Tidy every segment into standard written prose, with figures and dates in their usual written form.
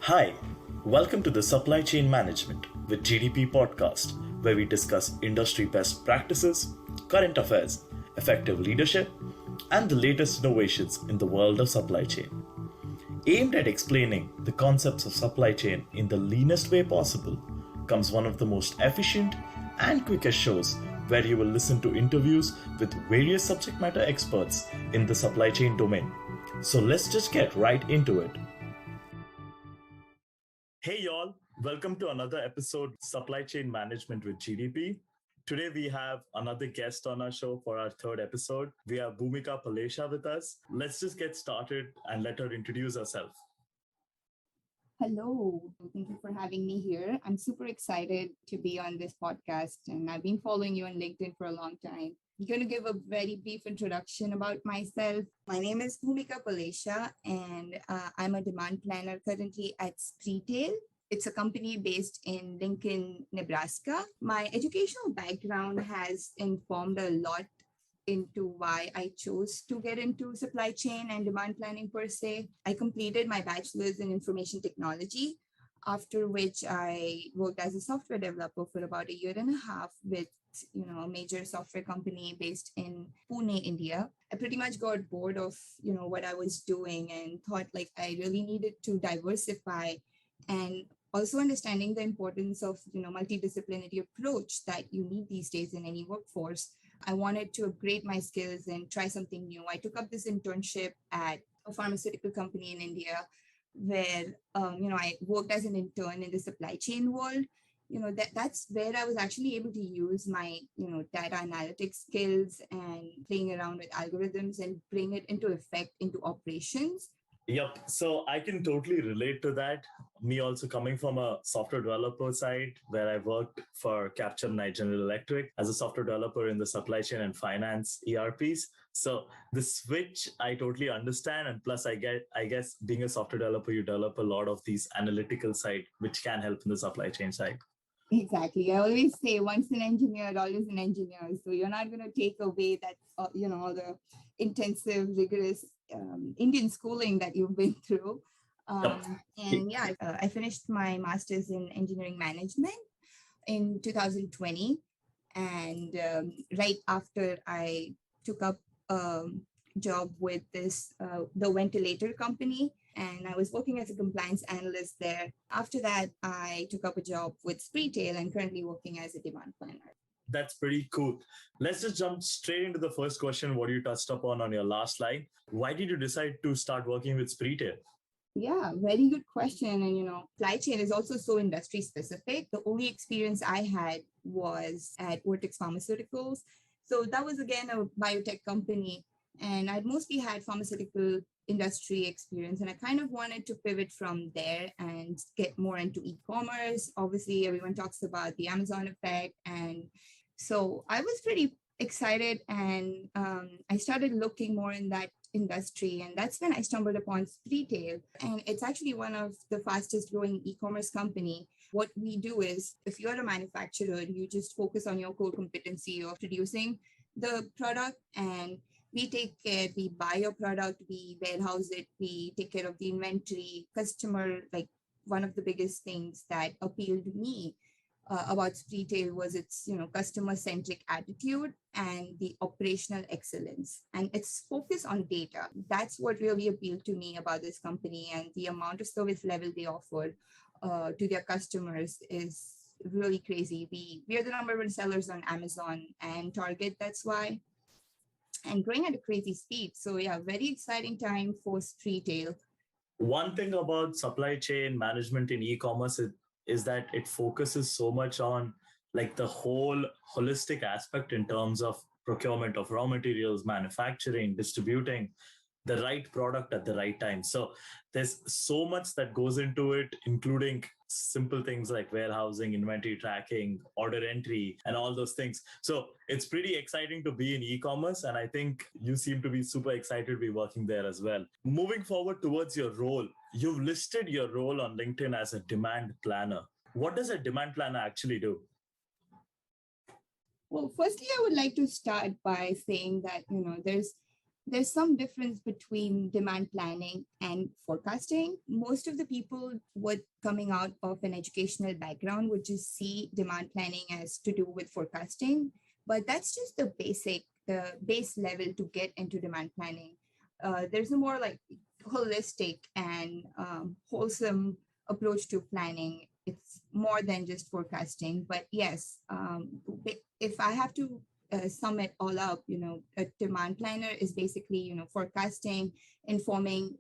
Hi, welcome to the Supply Chain Management with GDP podcast, where we discuss industry best practices, current affairs, effective leadership, and the latest innovations in the world of supply chain. Aimed at explaining the concepts of supply chain in the leanest way possible, comes one of the most efficient and quickest shows where you will listen to interviews with various subject matter experts in the supply chain domain. So let's just get right into it. Hey y'all, welcome to another episode Supply Chain Management with GDP. Today we have another guest on our show for our third episode. We have Bhumika Palesha with us. Let's just get started and let her introduce herself. Hello, thank you for having me here. I'm super excited to be on this podcast, and I've been following you on LinkedIn for a long time. I'm going to give a very brief introduction about myself. My name is Bhumika Palesha, and I'm a demand planner currently at Spreetail. It's a company based in Lincoln, Nebraska. My educational background has informed a lot into why I chose to get into supply chain and demand planning per se. I completed my bachelor's in information technology, after which I worked as a software developer for about a year and a half with a major software company based in Pune, India. I pretty much got bored of what I was doing and thought like I really needed to diversify, and also understanding the importance of multidisciplinary approach that you need these days in any workforce. I wanted to upgrade my skills and try something new. I took up this internship at a pharmaceutical company in India where I worked as an intern in the supply chain world. That's where I was actually able to use my data analytics skills and playing around with algorithms and bring it into effect into operations. Yep. So I can totally relate to that. Me also coming from a software developer side where I worked for Capgemini General Electric as a software developer in the supply chain and finance ERPs. So the switch I totally understand. And plus I guess being a software developer, you develop a lot of these analytical side, which can help in the supply chain side. Exactly. I always say once an engineer, always an engineer. So you're not going to take away that, all the intensive, rigorous Indian schooling that you've been through. Yep. And yeah, I finished my master's in engineering management in 2020. And right after I took up a job with the ventilator company, and I was working as a compliance analyst there. After that, I took up a job with Spreetail and currently working as a demand planner. That's pretty cool. Let's just jump straight into the first question, what you touched upon on your last line. Why did you decide to start working with Spreetail? Yeah, very good question. And, supply chain is also so industry specific. The only experience I had was at Vertex Pharmaceuticals. So that was, again, a biotech company. And I'd mostly had pharmaceutical industry experience. And I kind of wanted to pivot from there and get more into e-commerce. Obviously, everyone talks about the Amazon effect. And so I was pretty excited, and I started looking more in that industry, and that's when I stumbled upon Spreetail, and it's actually one of the fastest growing e-commerce company. What we do is, if you're a manufacturer, you just focus on your core competency of producing the product, and we buy your product, we warehouse it, we take care of the inventory, customer. Like, one of the biggest things that appealed to me about Spreetail was its customer-centric attitude and the operational excellence and its focus on data. That's what really appealed to me about this company, and the amount of service level they offer to their customers is really crazy. We are the number one sellers on Amazon and Target, that's why, and growing at a crazy speed. So yeah, very exciting time for Spreetail. One thing about supply chain management in e-commerce is that it focuses so much on like the whole holistic aspect in terms of procurement of raw materials, manufacturing, distributing the right product at the right time. So there's so much that goes into it, including simple things like warehousing, inventory tracking, order entry, and all those things. So it's pretty exciting to be in e-commerce. And I think you seem to be super excited to be working there as well. Moving forward towards your role, you've listed your role on LinkedIn as a demand planner. What does a demand planner actually do? Well, firstly, I would like to start by saying that, there's There's some difference between demand planning and forecasting. Most of the people would coming out of an educational background would just see demand planning as to do with forecasting, but that's just the base level to get into demand planning. There's a more like holistic and wholesome approach to planning. It's more than just forecasting, but yes, if I have to sum it all up, a demand planner is basically, forecasting, informing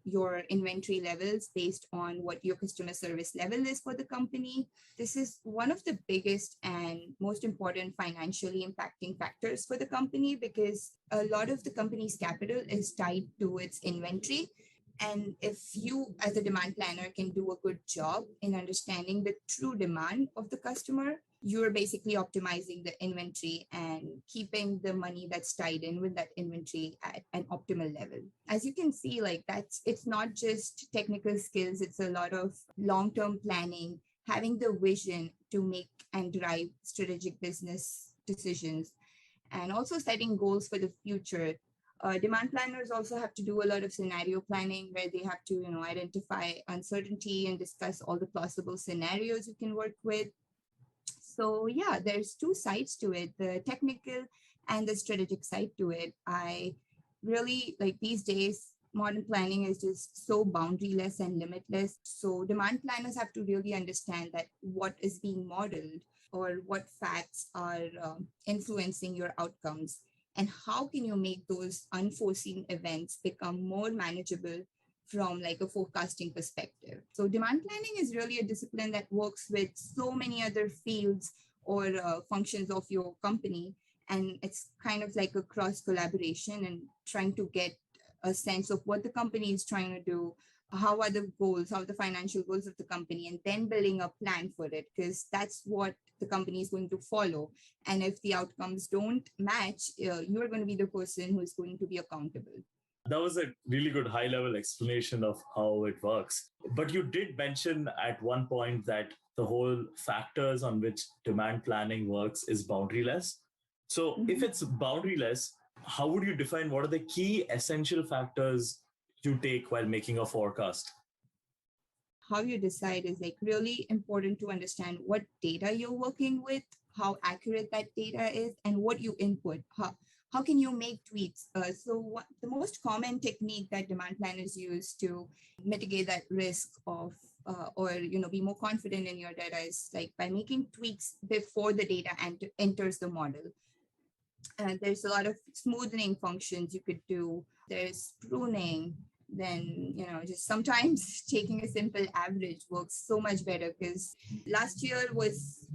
your inventory levels based on what your customer service level is for the company. This is one of the biggest and most important financially impacting factors for the company because a lot of the company's capital is tied to its inventory. And if you, as a demand planner, can do a good job in understanding the true demand of the customer, you're basically optimizing the inventory and keeping the money that's tied in with that inventory at an optimal level. As you can see, it's not just technical skills, it's a lot of long-term planning, having the vision to make and drive strategic business decisions, and also setting goals for the future. Demand planners also have to do a lot of scenario planning where they have to, identify uncertainty and discuss all the possible scenarios you can work with. So yeah, there's two sides to it, the technical and the strategic side to it. I really like these days, modern planning is just so boundaryless and limitless. So demand planners have to really understand that what is being modeled or what facts are influencing your outcomes, and how can you make those unforeseen events become more manageable from like a forecasting perspective. So demand planning is really a discipline that works with so many other fields or functions of your company. And it's kind of like a cross collaboration and trying to get a sense of what the company is trying to do, how are the goals, how are the financial goals of the company, and then building a plan for it, because that's what the company is going to follow. And if the outcomes don't match, you're going to be the person who is going to be accountable. That was a really good high level explanation of how it works. But you did mention at one point that the whole factors on which demand planning works is boundaryless. So if it's boundaryless, how would you define what are the key essential factors you take while making a forecast? How you decide is like really important to understand what data you're working with, how accurate that data is, and what you input. How can you make tweaks? The most common technique that demand planners use to mitigate that risk of or be more confident in your data is like by making tweaks before the data enters the model. There's a lot of smoothing functions you could do. There's pruning. Then just sometimes taking a simple average works so much better, because last year was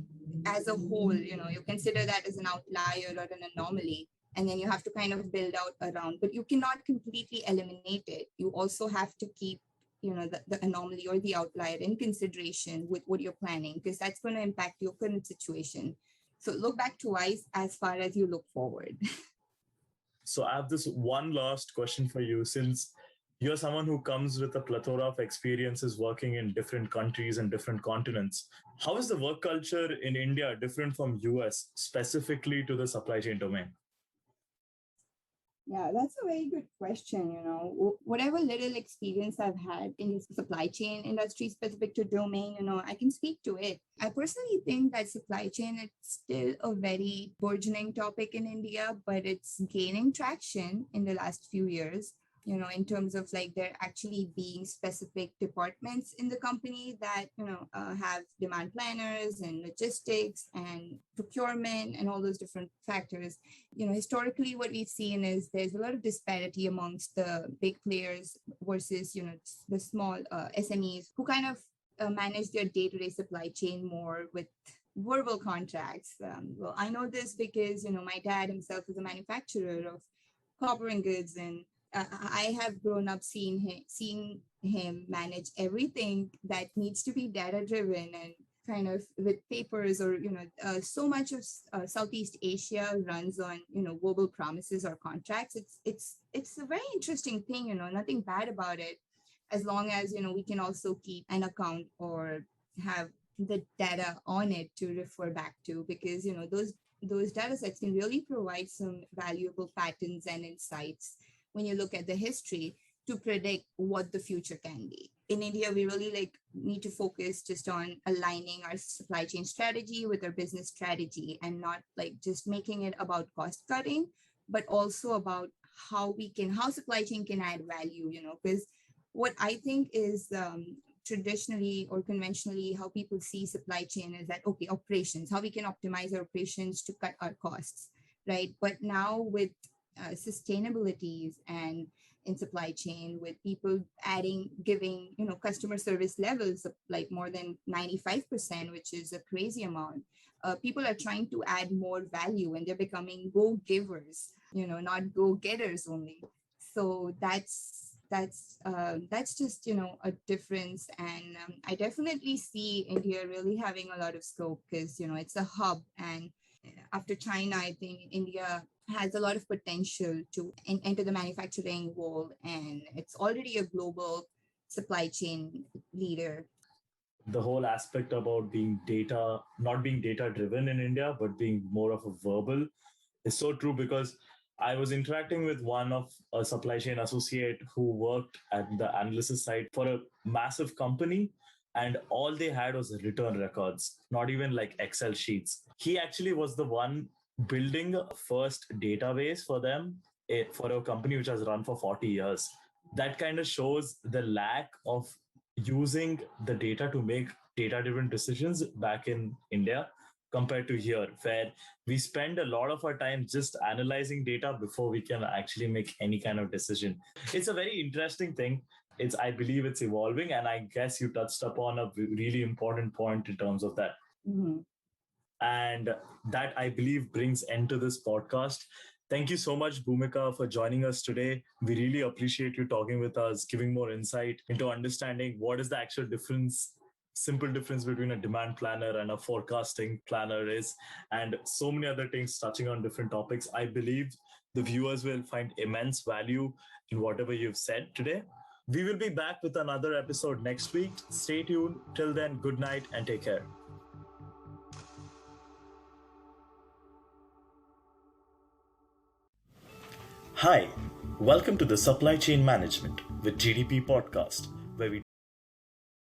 as a whole, you consider that as an outlier or an anomaly, and then you have to kind of build out around, but you cannot completely eliminate it. You also have to keep the anomaly or the outlier in consideration with what you're planning, because that's going to impact your current situation. So look back twice as far as you look forward. So I have this one last question for you. Since you're someone who comes with a plethora of experiences working in different countries and different continents, how is the work culture in India different from US, specifically to the supply chain domain? Yeah, that's a very good question. Whatever little experience I've had in the supply chain industry specific to domain, I can speak to it. I personally think that supply chain is still a very burgeoning topic in India, but it's gaining traction in the last few years. In terms of like there actually being specific departments in the company that, have demand planners and logistics and procurement and all those different factors. Historically, what we've seen is there's a lot of disparity amongst the big players versus, the small SMEs who kind of manage their day-to-day supply chain more with verbal contracts. Well, I know this because, my dad himself is a manufacturer of copper and goods, and I have grown up seeing him manage everything that needs to be data driven and kind of with papers or so much of Southeast Asia runs on verbal promises or contracts. It's a very interesting thing. Nothing bad about it, as long as we can also keep an account or have the data on it to refer back to, because those data sets can really provide some valuable patterns and insights when you look at the history to predict what the future can be. In India, we really like need to focus just on aligning our supply chain strategy with our business strategy and not like just making it about cost cutting, but also about how supply chain can add value, because what I think is traditionally or conventionally how people see supply chain is that, okay, operations, how we can optimize our operations to cut our costs, right? But now with sustainabilities and in supply chain, with people giving customer service levels of like more than 95%, which is a crazy amount. People are trying to add more value and they're becoming go givers, not go getters only. So that's just a difference. And I definitely see India really having a lot of scope because it's a hub. And after China, I think India has a lot of potential to enter the manufacturing world, and it's already a global supply chain leader. The whole aspect about being data, not being data driven in India, but being more of a verbal is so true because I was interacting with one of a supply chain associate who worked at the analysis side for a massive company, and all they had was return records, not even like Excel sheets. He actually was the one building a first database for them, for a company which has run for 40 years. That kind of shows the lack of using the data to make data driven decisions back in India compared to here, where we spend a lot of our time just analyzing data before we can actually make any kind of decision. It's a very interesting thing. I believe it's evolving, and I guess you touched upon a really important point in terms of that. Mm-hmm. And that, I believe, brings end to this podcast. Thank you so much, Bhumika, for joining us today. We really appreciate you talking with us, giving more insight into understanding what is the actual difference, simple difference between a demand planner and a forecasting planner is, and so many other things touching on different topics. I believe the viewers will find immense value in whatever you've said today. We will be back with another episode next week. Stay tuned. Till then, good night and take care. Hi, welcome to the Supply Chain Management with GDP podcast.